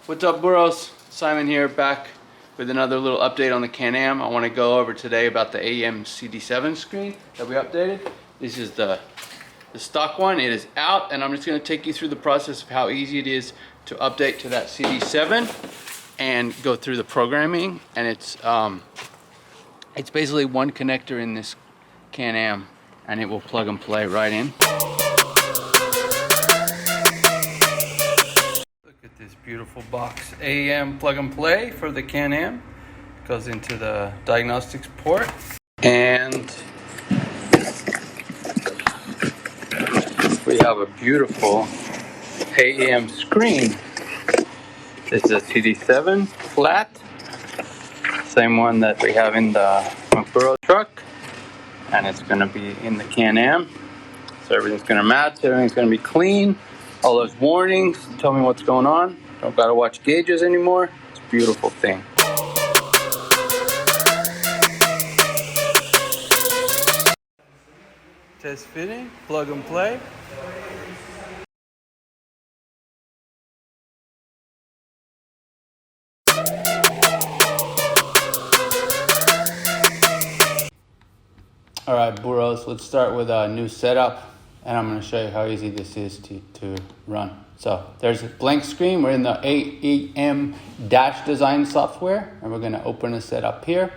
What's up, Burros? Simon here, back with another little update on the Can-Am. I want to go over today about the Aem CD7 screen that we updated. This is the stock one. It is out, and I'm just going to take you through the process of how easy it is to update to that CD7 and go through the programming. And it's basically one connector in this Can-Am, and it will plug and play right in. This beautiful box Aem plug and play for the Can-Am goes into the diagnostics port, and we have a beautiful Aem screen. This is a CD7 flat, same one that we have in the Burros truck, and it's going to be in the Can-Am, so everything's going to match, everything's going to be clean. All those warnings tell me what's going on. Don't gotta watch gauges anymore. It's a beautiful thing. Test fitting, plug and play. All right, Burros, let's start with a new setup, and I'm going to show you how easy this is to run. So there's a blank screen. We're in the Aem design software, and we're going to open a setup here.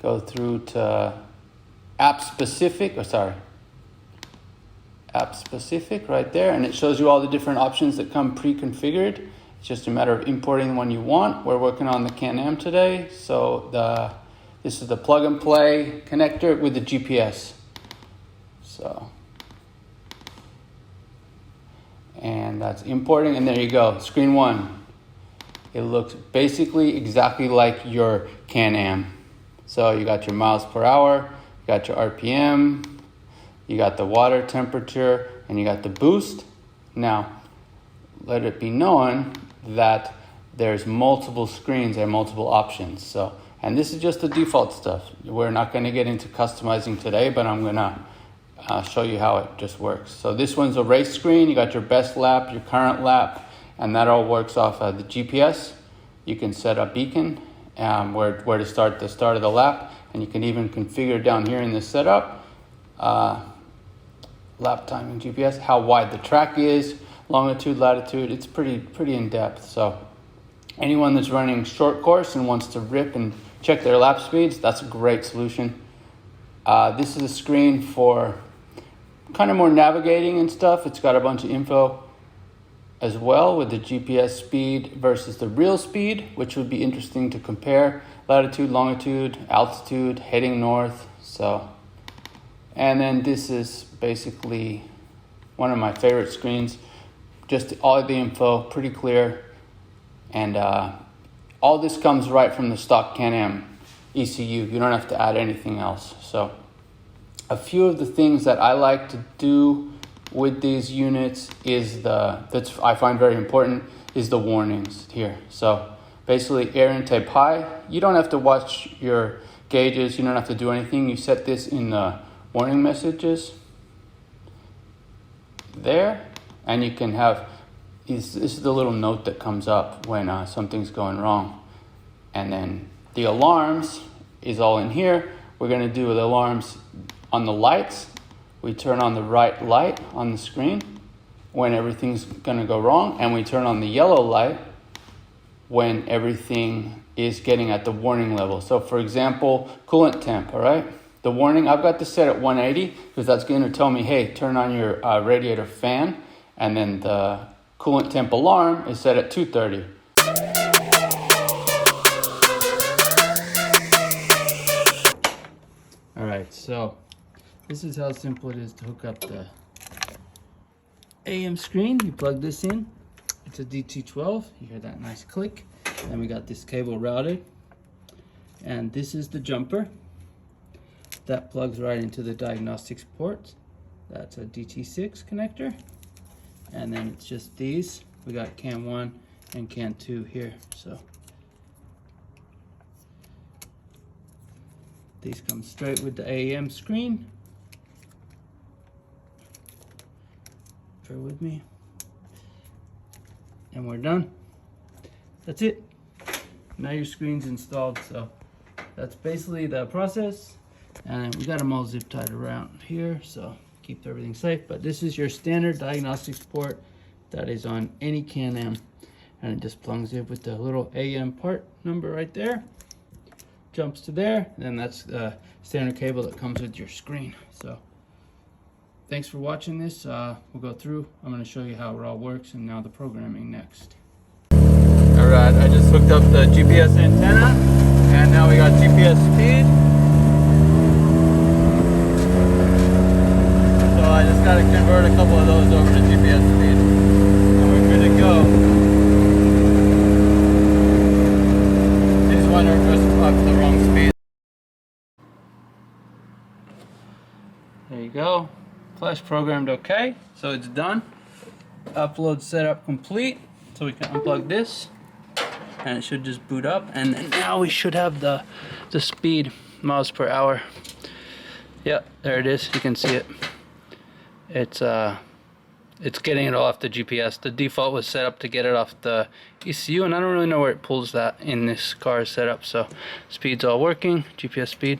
Go through to app specific right there, and it shows you all the different options that come pre-configured. It's just a matter of importing the one you want. We're working on the Can-Am today, so this is the plug and play connector with the GPS. And that's importing, and there you go, screen one. It looks basically exactly like your Can-Am. So you got your miles per hour, you got your RPM, you got the water temperature, and you got the boost. Now, let it be known that there's multiple screens and multiple options. And this is just the default stuff. We're not going to get into customizing today, but I'm going to show you how it just works. So this one's a race screen. You got your best lap, your current lap, and that all works off of the GPS. You can set a beacon where to start the start of the lap, and you can even configure down here in the setup lap timing GPS, how wide the track is, longitude, latitude. It's pretty in depth. So anyone that's running short course and wants to rip and check their lap speeds, that's a great solution. This is a screen for kind of more navigating and stuff. It's got a bunch of info as well with the GPS speed versus the real speed, which would be interesting to compare. Latitude, longitude, altitude, heading north. And then this is basically one of my favorite screens. Just all the info, pretty clear. And all this comes right from the stock Can-Am ECU. You don't have to add anything else. So a few of the things that I like to do with these units is that's I find very important is the warnings here. So basically air intake high. You don't have to watch your gauges. You don't have to do anything. You set this in the warning messages there, and you can have this is the little note that comes up when something's going wrong. And then the alarms is all in here. We're going to do the alarms on the lights. We turn on the right light on the screen when everything's going to go wrong, and we turn on the yellow light when everything is getting at the warning level. So for example, coolant temp, all right? The warning, I've got this set at 180 because that's going to tell me, hey, turn on your radiator fan, and then the coolant temp alarm is set at 230. All right, so this is how simple it is to hook up the Aem screen. You plug this in. It's a DT12. You hear that nice click. And we got this cable routed. And this is the jumper. That plugs right into the diagnostics port. That's a DT6 connector. And then it's just these. We got CAN 1 and CAN 2 here. So these come straight with the Aem screen. Bear with me. And we're done. that's it. Now your screen's installed. So that's basically the process. And we got them all zip tied around here, so keep everything safe. But this is your standard diagnostics port that is on any Can-Am, and it just plugs in with the little AM part number right there. Jumps to there, and that's the standard cable that comes with your screen. So thanks for watching this. We'll go through. I'm going to show you how it all works, and now the programming next. All right, I just hooked up the GPS antenna, and now we got GPS speed. So I just got to convert a couple of those over to GPS speed, and we're good to go. This one was up the wrong speed. There you go. Flash programmed okay, so it's done. Upload setup complete, so we can unplug this, and it should just boot up, and then now we should have the speed, miles per hour. Yep, there it is. You can see it. It's getting it all off the GPS. The default was set up to get it off the ECU, and I don't really know where it pulls that in this car setup. So speed's all working, GPS speed.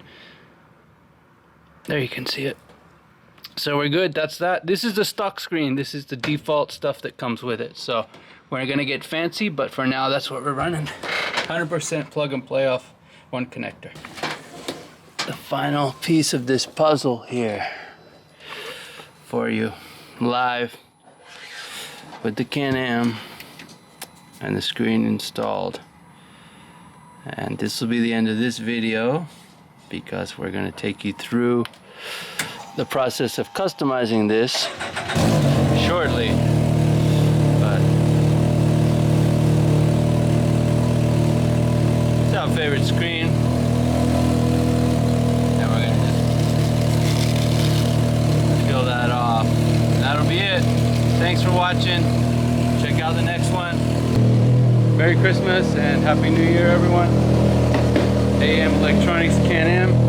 There you can see it. So we're good. That's that. This is the stock screen. This is the default stuff that comes with it. So we're gonna get fancy, but for now that's what we're running. 100% plug and play off one connector. The final piece of this puzzle here for you, live with the Can-Am and the screen installed. And this will be the end of this video, because we're going to take you through the process of customizing this shortly. But it's our favorite screen, and we're going to just peel that off. That'll be it. Thanks for watching. Check out the next one. Merry Christmas and Happy New Year, everyone. Aem Electronics Can-Am.